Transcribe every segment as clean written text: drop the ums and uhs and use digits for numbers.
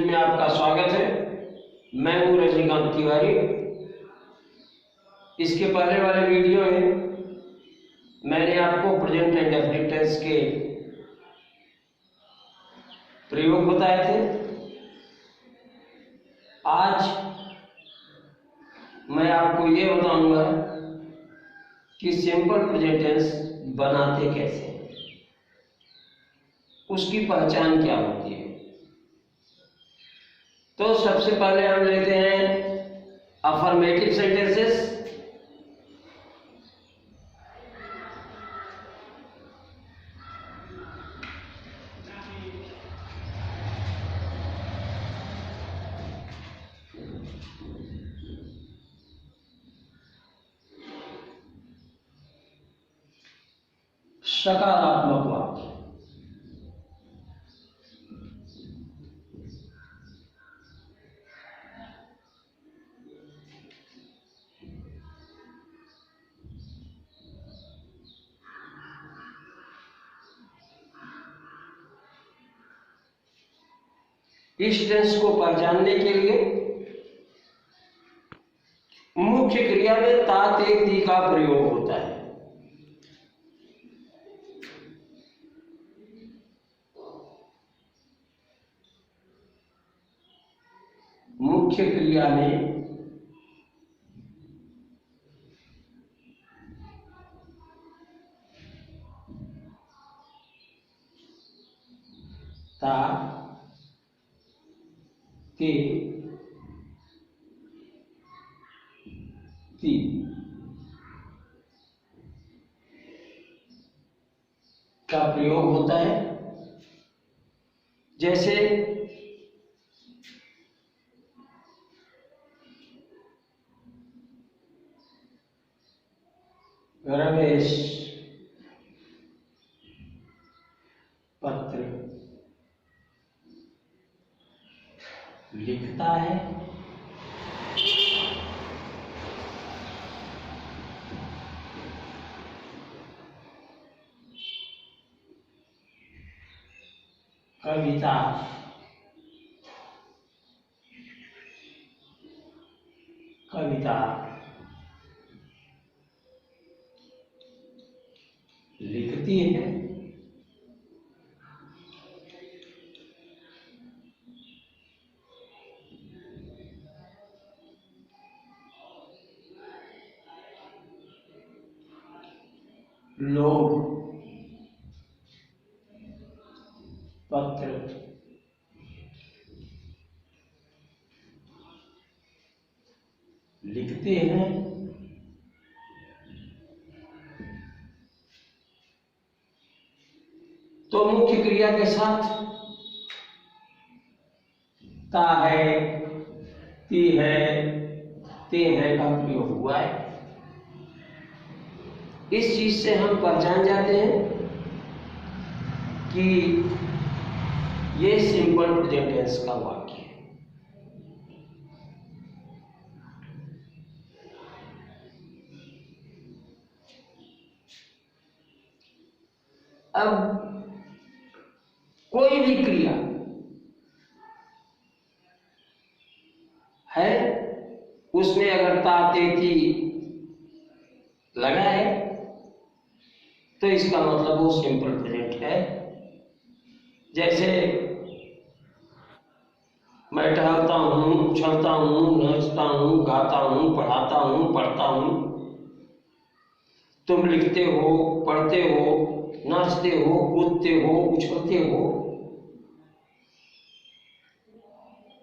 में आपका स्वागत है। मैं हूँ रजनीकांत तिवारी। इसके पहले वाले वीडियो में मैंने आपको प्रेजेंट एंड डेफिनिट टेंस के प्रयोग बताए थे। आज मैं आपको ये बताऊंगा कि सिंपल प्रेजेंट टेंस बनाते कैसे हैं, उसकी पहचान क्या होती है। तो सबसे पहले हम लेते हैं अफर्मेटिव सेंटेंसेस। सकारात्मक वाक्य। इस टेंस को पहचानने के लिए मुख्य क्रिया में ता ते ती का प्रयोग होता है। मुख्य क्रिया में ता ते ती का प्रयोग होता है। जैसे रमेश पत्र लिखता है। कविता लिखती है। लोग पत्र लिखते हैं। तो मुख्य क्रिया के साथ ता है, ती है, ते है का प्रयोग हुआ है। इस चीज से हम पहचान जाते हैं कि ये सिंपल प्रेजेंट टेंस का वाक्य है। अब कोई भी क्रिया है, उसमें अगर ता ते ती लगा है तो इसका मतलब वो सिंपल प्रेजेंट है। जैसे मैं टहलता हूँ, उछलता हूँ, नाचता हूँ, गाता हूँ, पढ़ाता हूँ, पढ़ता हूँ। तुम लिखते हो, पढ़ते हो, नाचते हो, कूदते हो, उछलते हो।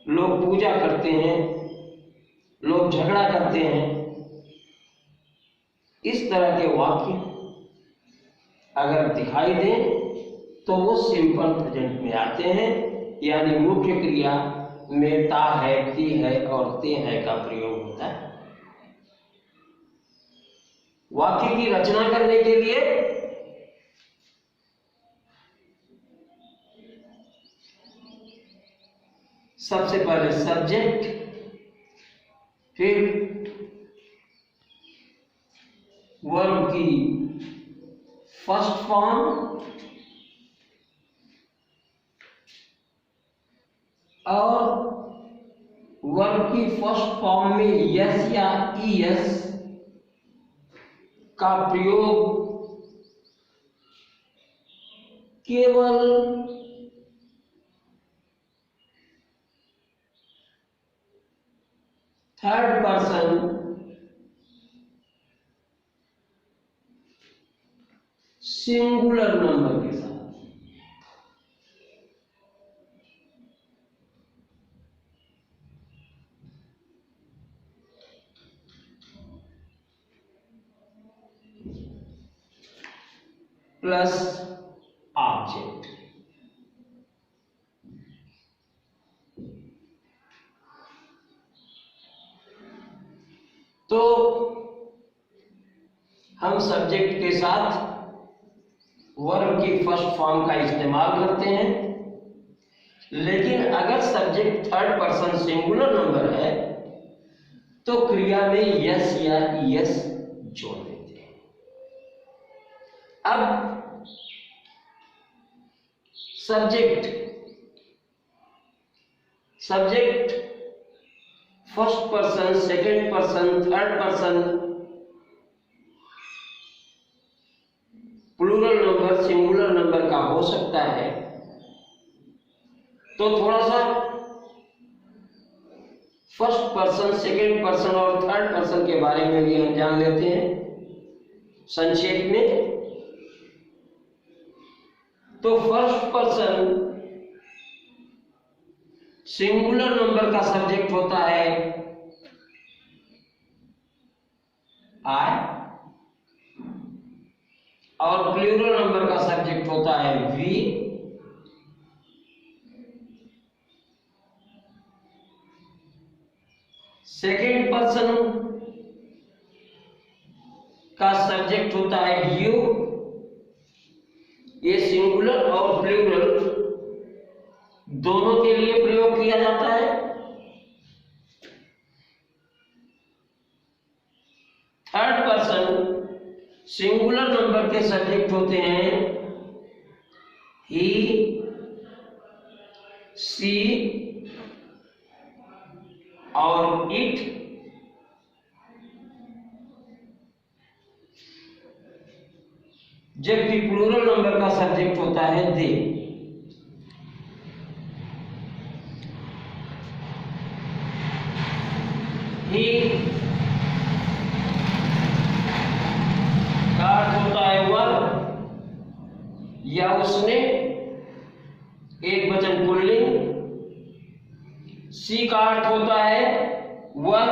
लोग पूजा करते हैं, लोग झगड़ा करते हैं। इस तरह के वाक्य अगर दिखाई दें तो वो सिंपल प्रेजेंट में आते हैं, यानी मुख्य क्रिया में ता है, ती है और ते है का प्रयोग होता है। वाक्य की रचना करने के लिए सबसे पहले सब्जेक्ट, फिर वर्ब की फर्स्ट फॉर्म, और वर्ब की फर्स्ट फॉर्म में यस या ईएस का प्रयोग केवल थर्ड पर्सन सिंगुलर नंबर के साथ। Plus object. तो हम सब्जेक्ट के साथ वर्ब की फर्स्ट फॉर्म का इस्तेमाल करते हैं, लेकिन अगर subject third person singular number है तो क्रिया में यस या ईएस जोड़ देते हैं। अब subject first person, second person, third person, plural number, singular number का हो सकता है। तो थोड़ा सा फर्स्ट पर्सन, सेकंड पर्सन और थर्ड पर्सन के बारे में भी हम जान लेते हैं संक्षेप में। तो फर्स्ट पर्सन सिंगुलर नंबर का सब्जेक्ट होता है आई, और प्लूरल नंबर का सब्जेक्ट होता है वी। सेकेंड पर्सन का सब्जेक्ट होता है यू। ये सिंगुलर और प्लूरल दोनों के लिए प्रयोग किया जाता है। थर्ड पर्सन सिंगुलर नंबर के सब्जेक्ट होते हैं ही, सी और इट। जबकि प्लूरल नंबर का सब्जेक्ट होता है दे। ही का अर्थ होता है वह या उसने, एक वचन पुल्लिंग। सी का अर्थ होता है वह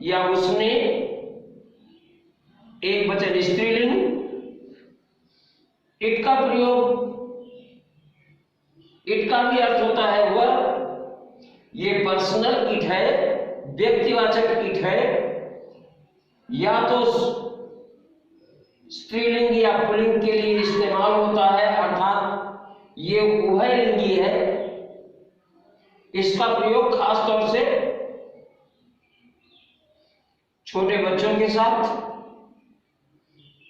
या उसने, एक वचन स्त्रीलिंग। इट का प्रयोग, इट का भी अर्थ होता है वह, ये पर्सनल इट है, व्यक्तिवाचक इट है, या तो स्त्रीलिंग या पुल्लिंग के लिए इस्तेमाल होता है, अर्थात ये उभयलिंगी है। इसका प्रयोग खास तौर से छोटे बच्चों के साथ,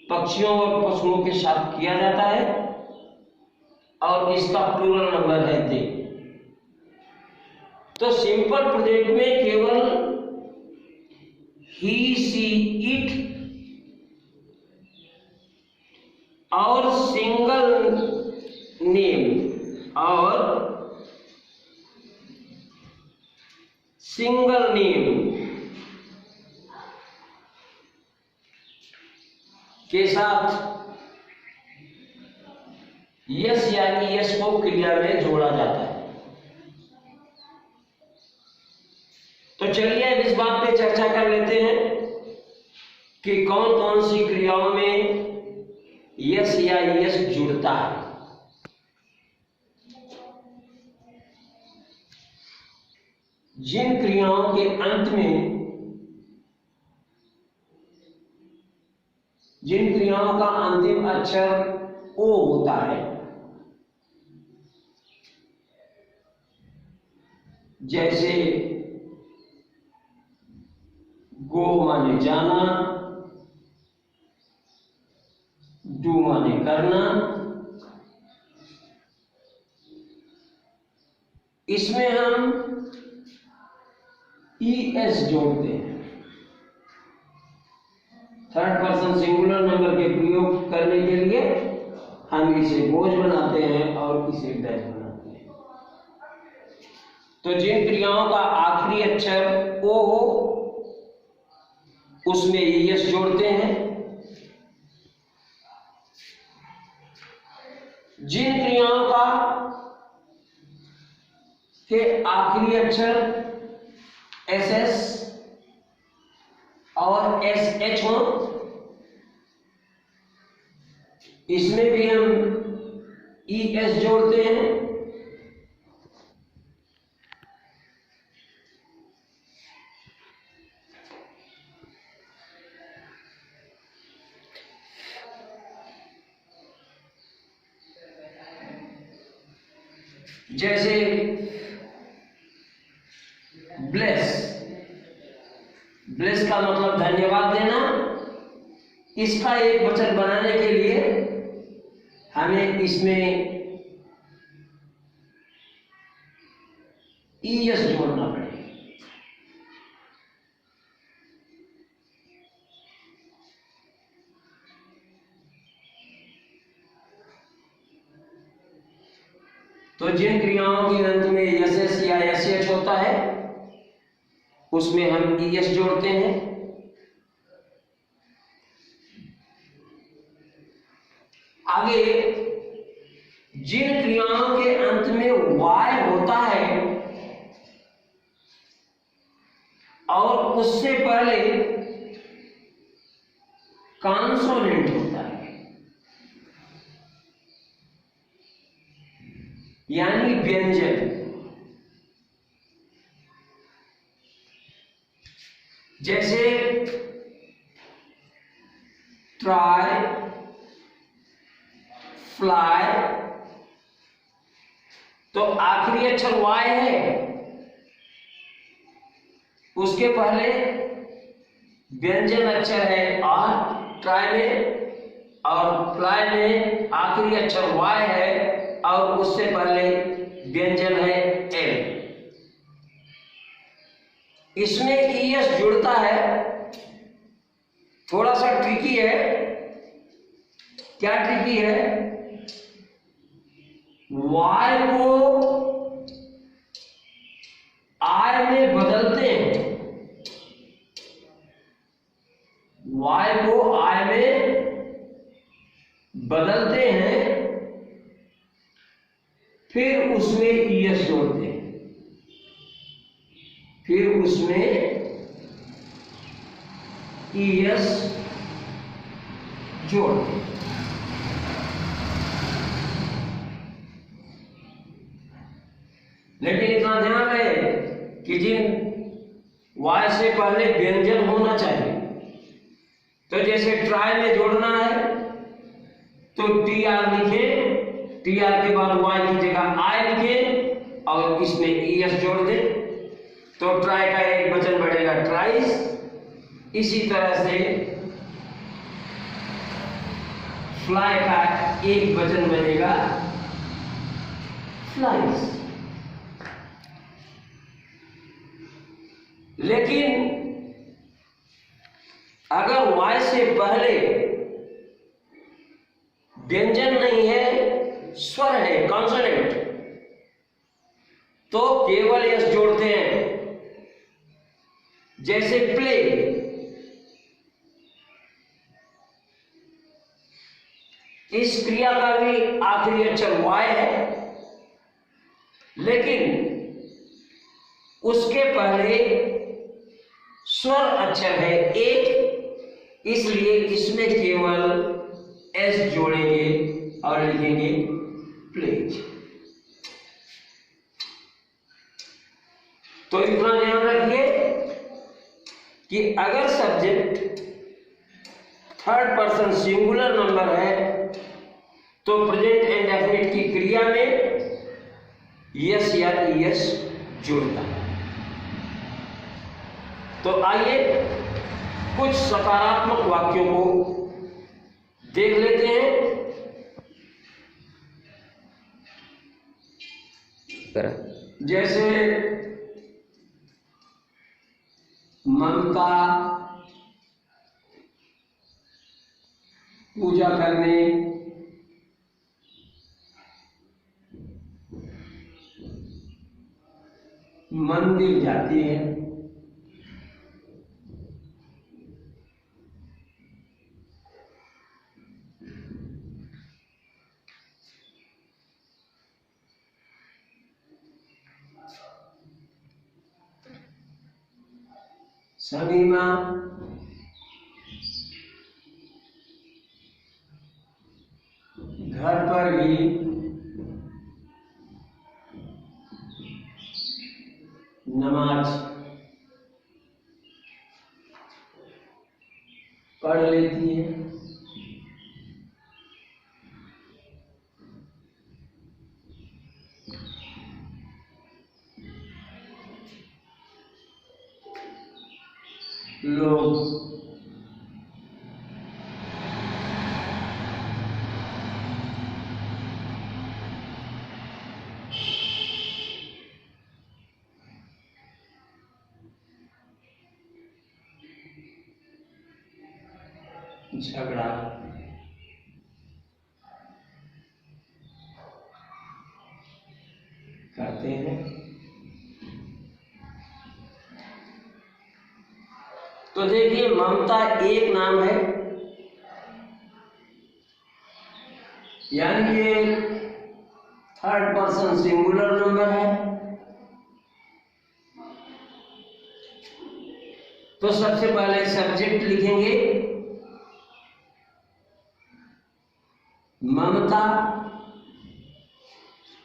पक्षियों और पशुओं के साथ किया जाता है, और इसका प्लूरल नंबर है दे। तो सिंपल प्रेजेंट में केवल ही, सी, इट और सिंगल नेम के साथ यस या ईएस को क्रिया में जोड़ा जाता है। तो चलिए अब इस बात पे चर्चा कर लेते हैं कि कौन कौन सी क्रियाओं में यस या ईएस जुड़ता है। जिन क्रियाओं के अंत में, जिन क्रियाओं का अंतिम अक्षर ओ होता है, जैसे गो माने जाना, डू माने करना, इसमें हम ES जोड़ते हैं। थर्ड पर्सन सिंगुलर नंबर के प्रयोग करने के लिए हम इसे बोझ बनाते हैं और इसे डैश बनाते हैं। तो जिन क्रियाओं का आखिरी अक्षर O हो उसमें ES जोड़ते हैं। जिन क्रियाओं का के आखिरी अक्षर SS और SH हो इसमें भी हम ES जोड़ते हैं। जैसे ब्लेस, ब्लेस का मतलब धन्यवाद देना। इसका एक वचन बनाने के लिए हमें इसमें ES जोड़ना पड़ेगा। तो जिन क्रियाओं के अंत में SS या SH होता है उसमें हम ES जोड़ते हैं। आगे जिन क्रियाओं के अंत में Y होता है और उससे पहले कॉन्सोनेंट होता है यानी व्यंजन, जैसे ट्राई, फ्लाई, तो आखिरी अक्षर Y है, उसके पहले व्यंजन अक्षर है R ट्राई में, और फ्लाई में आखिरी अक्षर Y है और उससे पहले व्यंजन है L। इसमें ES जुड़ता है, थोड़ा सा ट्रिकी है। क्या ट्रिकी है? Y को I में बदलते हैं, Y को I में बदलते हैं, फिर उसमें ES जोड़ते हैं, फिर उसमें ES जोड़ते हैं। लेकिन इतना ध्यान रहे कि जिन Y से पहले व्यंजन होना चाहिए। तो जैसे ट्राई में जोड़ना है तो TR लिखे, TR के बाद Y की जगह I लिखे और इसमें ES जोड़ दे तो ट्राई का एक वचन बढ़ेगा ट्राइस। इसी तरह से फ्लाई का एक वचन बनेगा फ्लाइज। लेकिन अगर Y से पहले व्यंजन नहीं है, स्वर है, कॉन्सोनेंट, तो केवल S जोड़ते हैं। जैसे प्ले, इस क्रिया का भी आखिरी अक्षर Y है, लेकिन उसके पहले स्वर अक्षर है एक, इसलिए इसमें केवल S जोड़ेंगे और लिखेंगे प्लेज। तो इतना ध्यान रखिए कि अगर subject third person singular number है तो प्रेजेंट इंडेफिनिट की क्रिया में यस या ES जुड़ता है। तो आइए कुछ सकारात्मक वाक्यों को देख लेते हैं। जैसे ममता, पूजा करने, मंदिर जाती है, समीमा घर पर भी नमाज पढ़ लेती है। लोग झगड़ा करते हैं। तो देखिए, ममता एक नाम है, यानी ये थर्ड पर्सन सिंगुलर नंबर है। तो सबसे पहले सब्जेक्ट लिखेंगे ममता,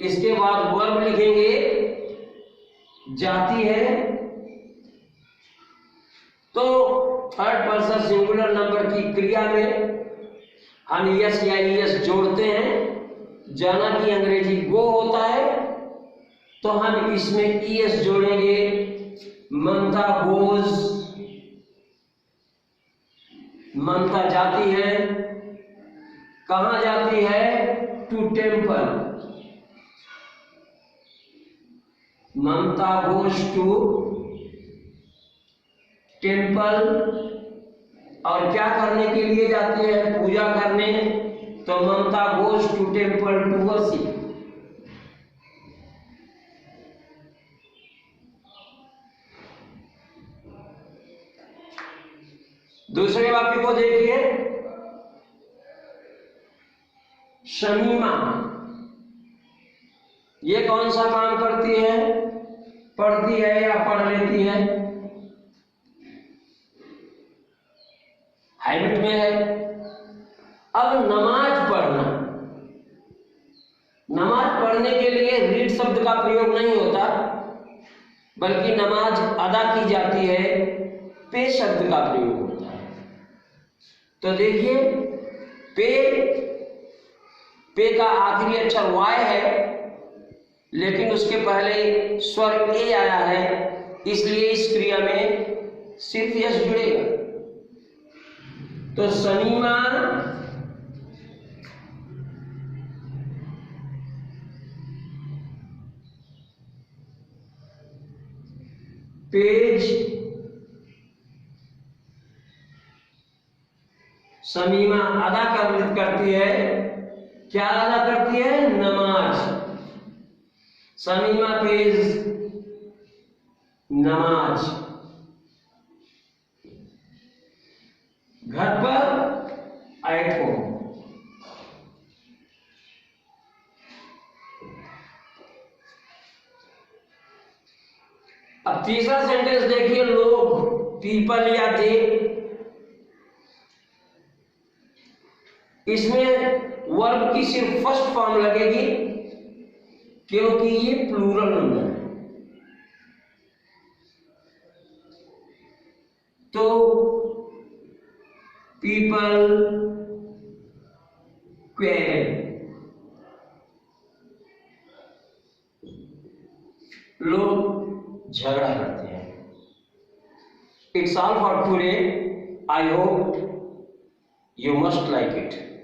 इसके बाद वर्ब लिखेंगे जाती है। तो थर्ड पर्सन सिंगुलर नंबर की क्रिया में हम यस या ईएस जोड़ते हैं। जाना की अंग्रेजी गो होता है, तो हम इसमें ईएस जोड़ेंगे। ममता गोज, ममता जाती है, कहां जाती है? To temple. Mamata goes to temple. और क्या करने के लिए जाती है? पूजा करने। तो Mamata goes to temple to worship. दूसरे वाक्य को देखिए, शमीमा ये कौन सा काम करती है? पढ़ती है या पढ़ लेती है? हैबिट में है। अब नमाज पढ़ना, नमाज पढ़ने के लिए रीड शब्द का प्रयोग नहीं होता, बल्कि नमाज अदा की जाती है, पे शब्द का प्रयोग होता है। तो देखिए, पे का आखिरी अक्षर वाई है, लेकिन उसके पहले स्वर ए आया है, इसलिए इस क्रिया में सिर्फ यस जुड़ेगा। तो शमीमा पेज, शमीमा अदा करती है। क्या अदा करती है? नमाज। शमीमा पेज नमाज। घर पर एट होम। अब तीसरा सेंटेंस देखिए, लोग, पीपल या दे। इसमें वर्ब की सिर्फ फर्स्ट फॉर्म लगेगी, क्योंकि ये प्लूरल नंबर है। तो पीपल क्वेल, लोग झगड़ा करते हैं। It's all for today. I hope you must like it.